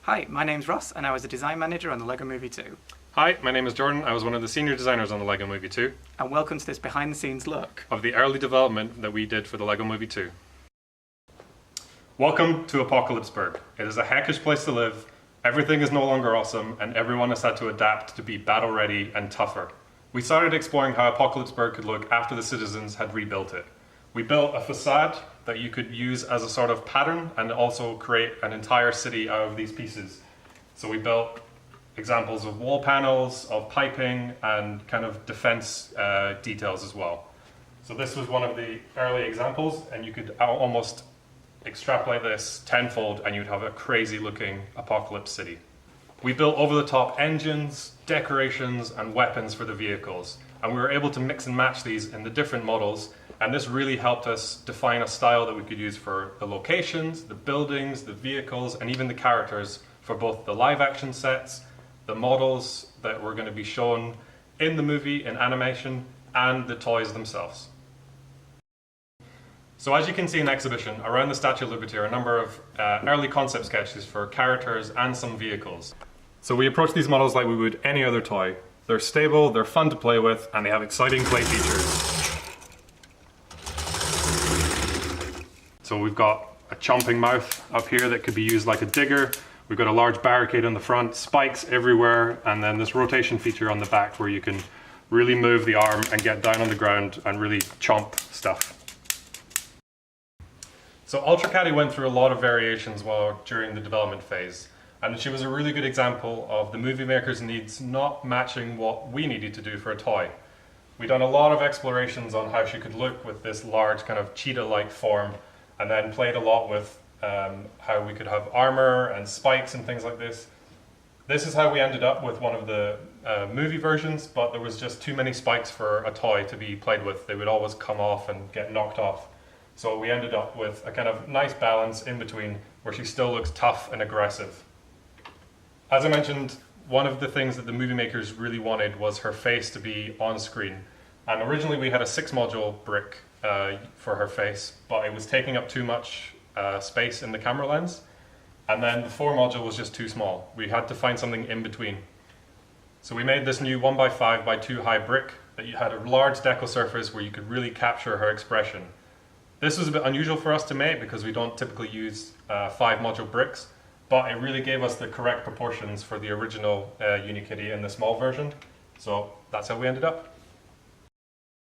Hi, my name's Ross and I was a design manager on the LEGO Movie 2. Hi, my name is Jordan. I was one of the senior designers on the LEGO Movie 2. And welcome to this behind the scenes look of the early development that we did for the LEGO Movie 2. Welcome to Apocalypseburg. It is a heckish place to live, everything is no longer awesome, and everyone has had to adapt to be battle ready and tougher. We started exploring how Apocalypseburg could look after the citizens had rebuilt it. We built a facade that you could use as a sort of pattern and also create an entire city out of these pieces. So we built examples of wall panels, of piping, and kind of defense details as well. So this was one of the early examples, and you could almost extrapolate this tenfold and you'd have a crazy looking apocalypse city. We built over-the-top engines, decorations, and weapons for the vehicles, and we were able to mix and match these in the different models, and this really helped us define a style that we could use for the locations, the buildings, the vehicles, and even the characters for both the live action sets, the models that were going to be shown in the movie in animation, and the toys themselves. So as you can see in the exhibition, around the Statue of Liberty are a number of early concept sketches for characters and some vehicles. So we approach these models like we would any other toy. They're stable, they're fun to play with, and they have exciting play features. So we've got a chomping mouth up here that could be used like a digger. We've got a large barricade on the front, spikes everywhere, and then this rotation feature on the back where you can really move the arm and get down on the ground and really chomp stuff. So Ultra Caddy went through a lot of variations during the development phase, and she was a really good example of the movie maker's needs not matching what we needed to do for a toy. We'd done a lot of explorations on how she could look with this large kind of cheetah-like form, and then played a lot with how we could have armor and spikes and things like this. This is how we ended up with one of the movie versions, but there was just too many spikes for a toy to be played with. They would always come off and get knocked off. So we ended up with a kind of nice balance in between where she still looks tough and aggressive. As I mentioned, one of the things that the movie makers really wanted was her face to be on screen. And originally we had a 6-module brick for her face, but it was taking up too much space in the camera lens. And then the 4-module was just too small. We had to find something in between. So we made this new 1x5x2 high brick that you had a large deco surface where you could really capture her expression. This was a bit unusual for us to make because we don't typically use 5-module bricks, but it really gave us the correct proportions for the original Unikitty in the small version. So that's how we ended up.